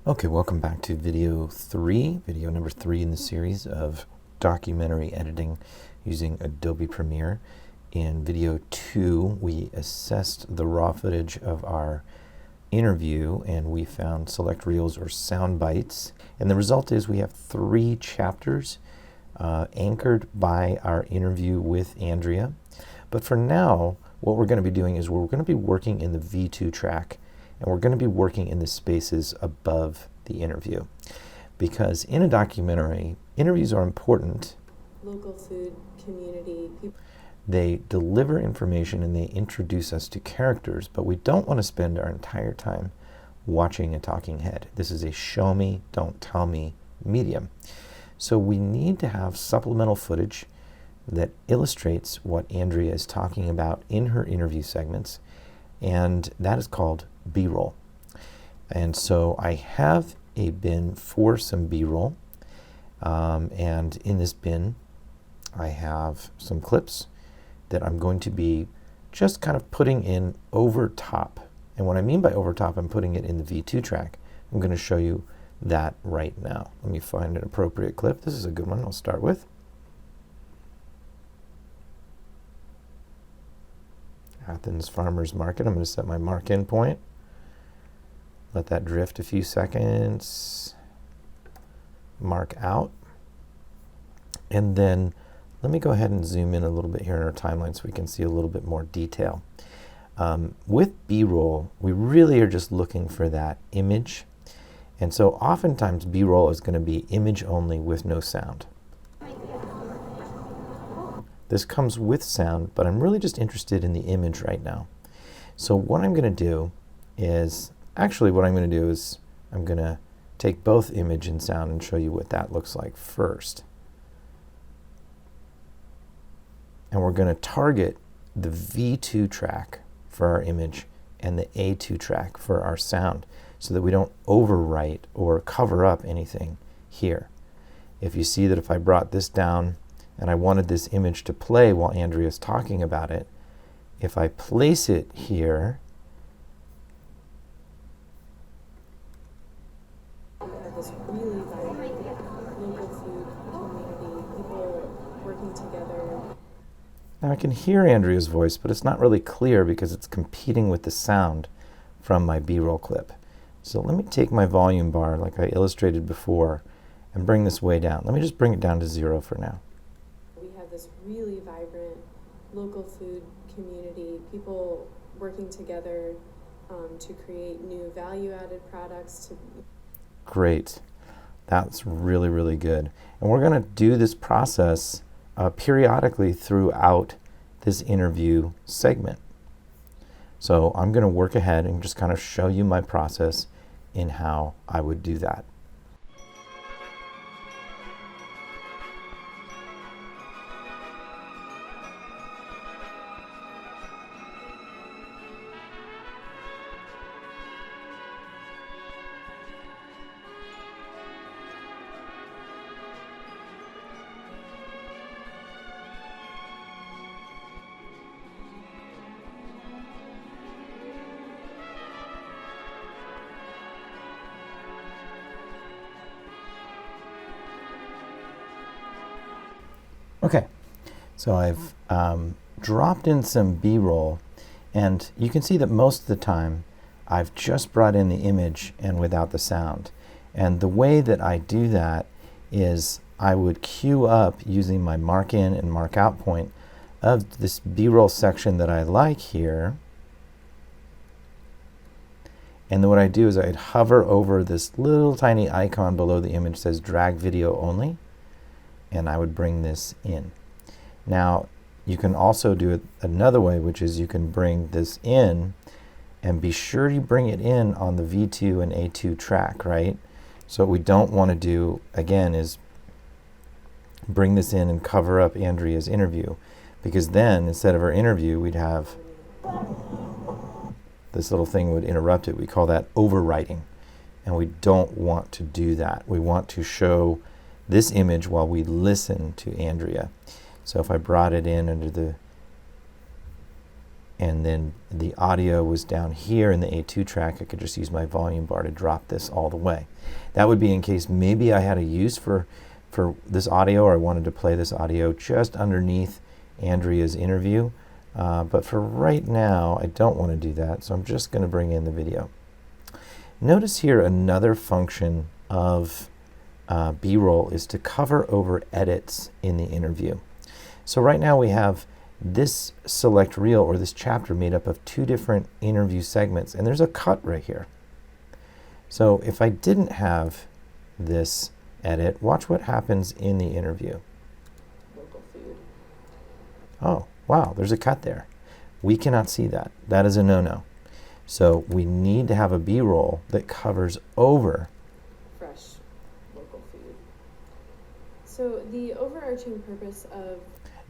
Okay, welcome back to video number three in the series of documentary editing using Adobe Premiere. In video 2, we assessed the raw footage of our interview and we found select reels or sound bites. And the result is we have 3 chapters anchored by our interview with Andrea. But for now, what we're going to be doing is we're going to be working in the V2 track, and we're going to be working in the spaces above the interview. Because in a documentary, interviews are important. Local food, community, people. They deliver information and they introduce us to characters, but we don't want to spend our entire time watching a talking head. This is a show me, don't tell me medium. So we need to have supplemental footage that illustrates what Andrea is talking about in her interview segments, and that is called B-roll. And so I have a bin for some B-roll, and in this bin I have some clips that I'm going to be just kind of putting in over top. And what I mean by over top, I'm putting it in the V2 track. I'm going to show you that right now. Let me find an appropriate clip. This is a good one I'll start with. Athens Farmers Market. I'm going to set my mark in point. Let that drift a few seconds. Mark out. And then let me go ahead and zoom in a little bit here in our timeline so we can see a little bit more detail. With B-roll, we really are just looking for that image. And so oftentimes B-roll is going to be image only with no sound. This comes with sound, but I'm really just interested in the image right now. So what I'm going to do is, actually what I'm going to do is I'm going to take both image and sound and show you what that looks like first. And we're going to target the V2 track for our image and the A2 track for our sound so that we don't overwrite or cover up anything here. If you see that if I brought this down and I wanted this image to play while Andrea's talking about it, if I place it here, This really vibrant local food community, people working together. now I can hear Andrea's voice, but it's not really clear because it's competing with the sound from my B-roll clip. So let me take my volume bar like I illustrated before and bring this way down. Let me just bring it down to 0 for now. We have this really vibrant local food community, people working together to create new value-added products. Great. That's really, really good. And we're going to do this process periodically throughout this interview segment. So I'm going to work ahead and just kind of show you my process in how I would do that. Okay, so I've dropped in some B-roll, and you can see that most of the time I've just brought in the image and without the sound. And the way that I do that is I would queue up using my mark in and mark out point of this B-roll section that I like here. And then what I do is I'd hover over this little tiny icon below the image that says drag video only, and I would bring this in. Now you can also do it another way, which is you can bring this in and be sure you bring it in on the V2 and A2 track, right? So what we don't want to do again is bring this in and cover up Andrea's interview, because then instead of her interview we'd have this little thing would interrupt it. We call that overwriting, and we don't want to do that. We want to show this image while we listen to Andrea. So if I brought it in under the and then the audio was down here in the A2 track, I could just use my volume bar to drop this all the way. That would be in case maybe I had a use for this audio, or I wanted to play this audio just underneath Andrea's interview. But for right now, I don't want to do that, so I'm just going to bring in the video. Notice here another function of B-roll is to cover over edits in the interview. So right now we have this select reel, or this chapter, made up of two different interview segments, and there's a cut right here. So if I didn't have this edit, watch what happens in the interview. Local food. Oh, wow, there's a cut there. We cannot see that. That is a no-no. So we need to have a B-roll that covers over Fresh local food. So the overarching purpose of...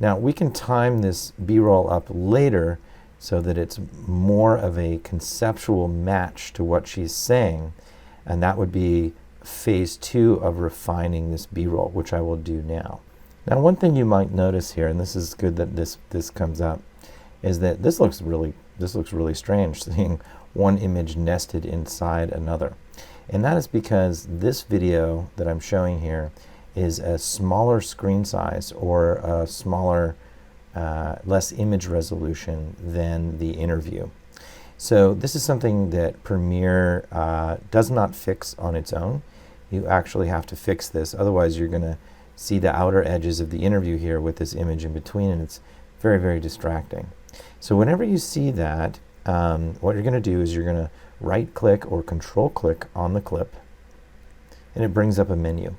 Now we can time this B-roll up later so that it's more of a conceptual match to what she's saying, and that would be phase 2 of refining this B-roll, which I will do now. Now one thing you might notice here, and this is good that this comes up, is that this looks really strange, seeing one image nested inside another. And that is because this video that I'm showing here is a smaller screen size, or a smaller, less image resolution than the interview. So this is something that Premiere does not fix on its own. You actually have to fix this, otherwise you're going to see the outer edges of the interview here with this image in between, and it's very, very distracting. So whenever you see that, what you're going to do is you're going to right click or control click on the clip, and it brings up a menu.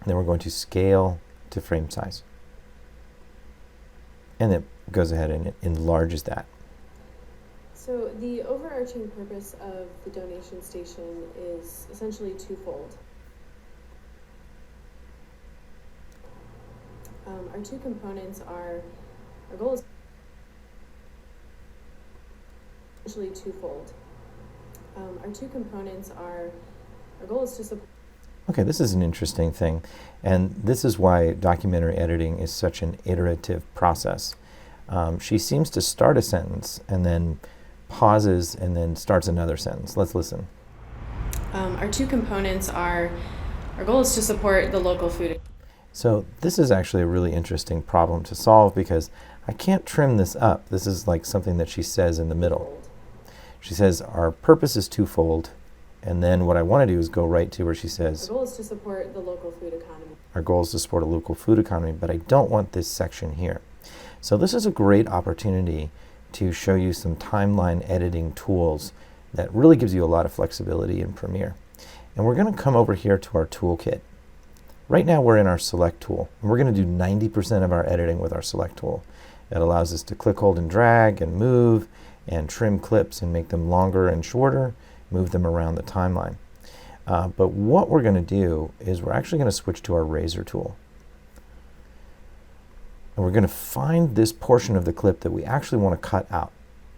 Then we're going to scale to frame size, and it goes ahead and it enlarges that. So the overarching purpose of the donation station is essentially twofold. Our two components are, our goal is essentially twofold. Our two components are, our goal is to support... Okay, this is an interesting thing, and this is why documentary editing is such an iterative process. She seems to start a sentence and then pauses and then starts another sentence. Let's listen. Our two components are, our goal is to support the local food. So this is actually a really interesting problem to solve, because I can't trim this up. This is like something that she says in the middle. She says our purpose is twofold, and then what I want to do is go right to where she says our goal is to support the local food economy. Our goal is to support a local food economy, but I don't want this section here. So this is a great opportunity to show you some timeline editing tools that really gives you a lot of flexibility in Premiere. And we're going to come over here to our toolkit. Right now we're in our select tool, and we're going to do 90% of our editing with our select tool. It allows us to click, hold, and drag, and move, and trim clips and make them longer and shorter, move them around the timeline. But what we're going to do is we're actually going to switch to our razor tool. And we're going to find this portion of the clip that we actually want to cut out.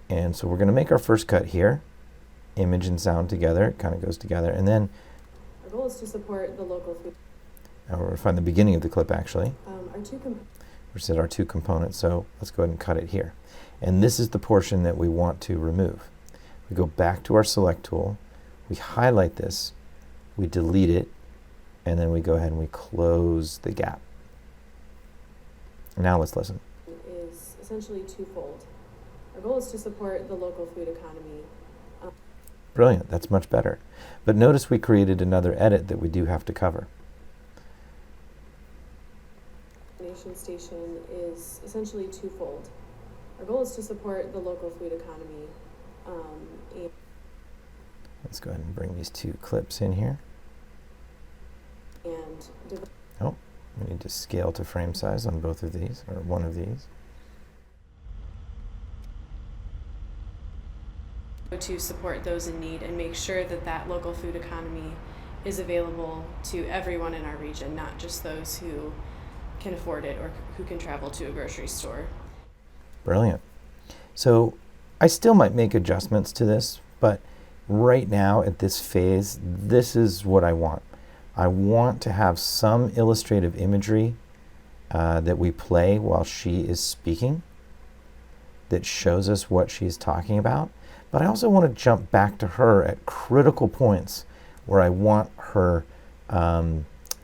And so we're going to make our first cut here, image and sound together, it kind of goes together, and then our goal is to support the local food. Now we're going to find the beginning of the clip actually. We said our two components, so let's go ahead and cut it here. And this is the portion that we want to remove. We go back to our select tool, we highlight this, we delete it, and then we go ahead and we close the gap. Now let's listen. Is essentially twofold. Our goal is to support the local food economy. Brilliant, that's much better. But notice we created another edit that we do have to cover. Donation station is essentially twofold. Our goal is to support the local food economy. Let's go ahead and bring these two clips in here. Oh, we need to scale to frame size on both of these, or one of these. To support those in need and make sure that that local food economy is available to everyone in our region, not just those who can afford it or who can travel to a grocery store. Brilliant. So I still might make adjustments to this, but right now at this phase, this is what I want. I want to have some illustrative imagery that we play while she is speaking. that shows us what she's talking about, but I also want to jump back to her at critical points where I want her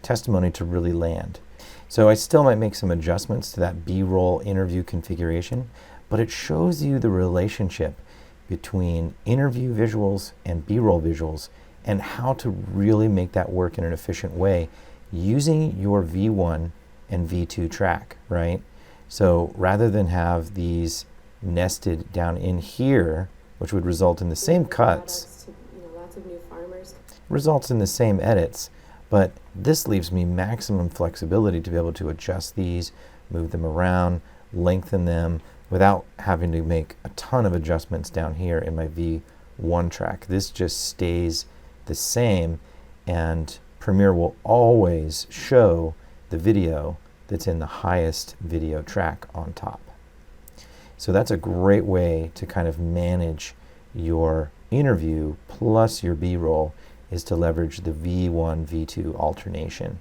testimony to really land. So I still might make some adjustments to that B-roll interview configuration, but it shows you the relationship between interview visuals and B-roll visuals and how to really make that work in an efficient way using your V1 and V2 track, right? So rather than have these nested down in here, which would result in the same cuts, Lots of new farmers. Results in the same edits, but this leaves me maximum flexibility to be able to adjust these, move them around, lengthen them, without having to make a ton of adjustments down here in my V1 track. This just stays the same, and Premiere will always show the video that's in the highest video track on top. So that's a great way to kind of manage your interview plus your B-roll, is to leverage the V1, V2 alternation.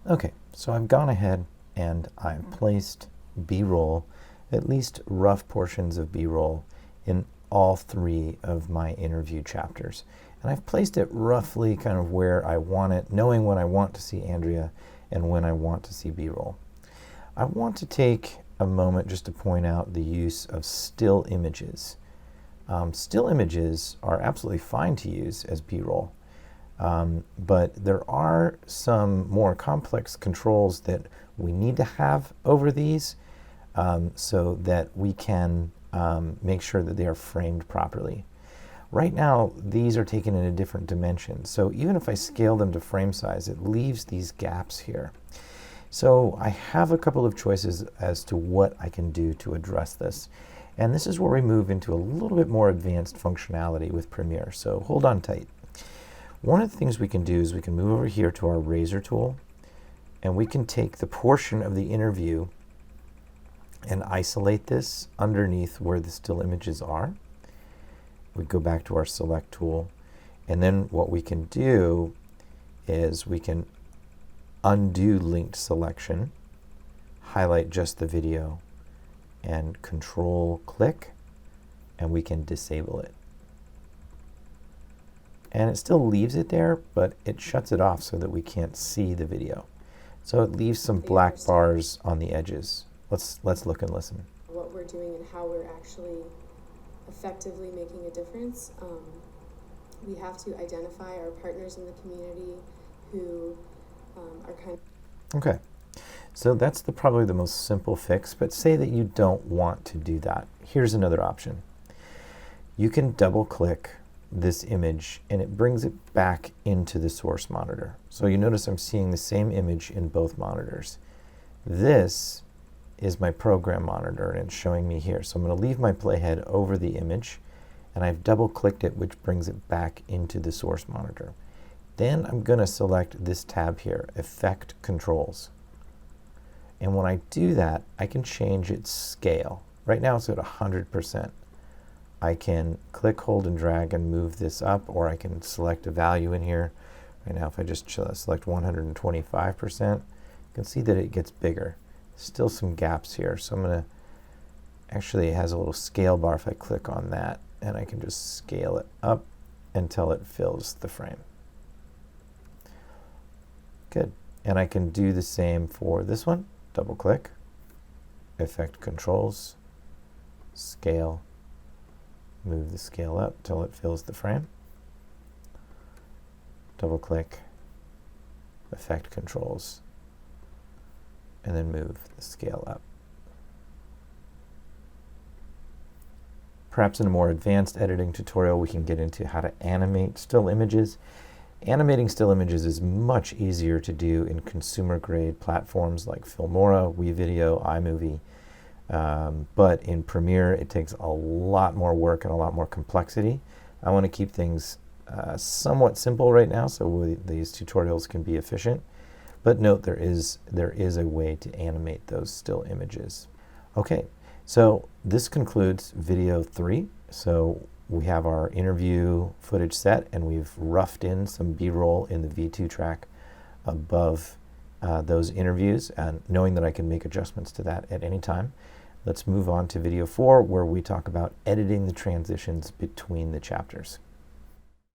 Okay, so I've gone ahead and I've placed B-roll, at least rough portions of B-roll, in all 3 of my interview chapters. And I've placed it roughly kind of where I want it, knowing when I want to see Andrea and when I want to see B-roll. I want to take a moment just to point out the use of still images. Still images are absolutely fine to use as B-roll, but there are some more complex controls that we need to have over these so that we can make sure that they are framed properly. Right now, these are taken in a different dimension, so even if I scale them to frame size, it leaves these gaps here. So I have a couple of choices as to what I can do to address this. And this is where we move into a little bit more advanced functionality with Premiere, so hold on tight. One of the things we can do is we can move over here to our razor tool, and we can take the portion of the interview and isolate this underneath where the still images are. We go back to our select tool, and then what we can do is we can undo linked selection, highlight just the video, and control click, and we can disable it. And it still leaves it there, but it shuts it off so that we can't see the video. So it leaves some black bars on the edges. Let's look and listen. What we're doing and how we're actually effectively making a difference. We have to identify our partners in the community who are kind of... Okay. So that's probably the most simple fix, but say that you don't want to do that. Here's another option. You can double click this image and it brings it back into the source monitor. So you notice I'm seeing the same image in both monitors. This is my program monitor and it's showing me here. So I'm going to leave my playhead over the image and I've double clicked it, which brings it back into the source monitor. Then I'm going to select this tab here, Effect Controls. And when I do that, I can change its scale. Right now it's at 100%. I can click, hold, and drag and move this up, or I can select a value in here. Right now, if I just select 125%, you can see that it gets bigger. Still some gaps here, so I'm going to, actually it has a little scale bar if I click on that, and I can just scale it up until it fills the frame. Good. And I can do the same for this one. Double click, Effect Controls, Scale, move the scale up till it fills the frame. Double click, Effect Controls, and then move the scale up. Perhaps in a more advanced editing tutorial we can get into how to animate still images. Animating still images is much easier to do in consumer-grade platforms like Filmora, WeVideo, iMovie. But in Premiere, it takes a lot more work and a lot more complexity. I want to keep things somewhat simple right now, so these tutorials can be efficient. But note there is a way to animate those still images. Okay, so this concludes video 3. So we have our interview footage set, and we've roughed in some B-roll in the V2 track above those interviews, and knowing that I can make adjustments to that at any time. Let's move on to video 4, where we talk about editing the transitions between the chapters.